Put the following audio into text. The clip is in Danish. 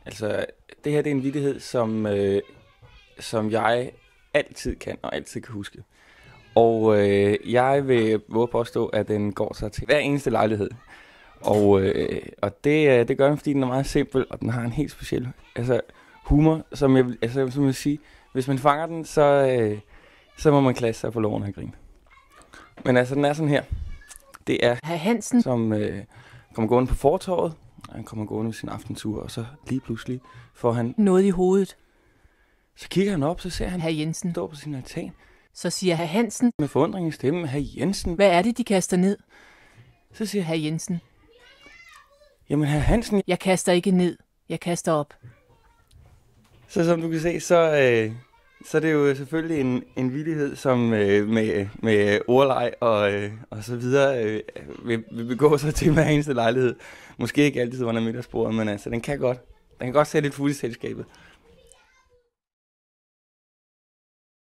Altså, det her det er en vittighed, som jeg altid kan og altid kan huske. Og jeg vil våge påstå, at den går sig til hver eneste lejlighed. Og det gør den, fordi den er meget simpel, og den har en helt speciel humor, som jeg vil sige, hvis man fanger den, så må man klasse sig på loven og grine. Men altså, den er sådan her. Det er Herr Hansen, som kommer gående på fortovet, og han kommer gående ved sin aftentur, og så lige pludselig får han... noget i hovedet. Så kigger han op, så ser han Herr Jensen. stå på sin altan Så siger herr Hansen, med forundring i stemmen, Herr Jensen. hvad er det, de kaster ned? Så siger han, Herr Jensen, jamen Herr Hansen. jeg kaster ikke ned, jeg kaster op. Så som du kan se, så er det jo selvfølgelig en vittighed, som med ordleg og så videre vil begå sig til hver eneste lejlighed. Måske ikke altid under middagsbordet, men altså, den kan godt sætte et fuld i selskabet.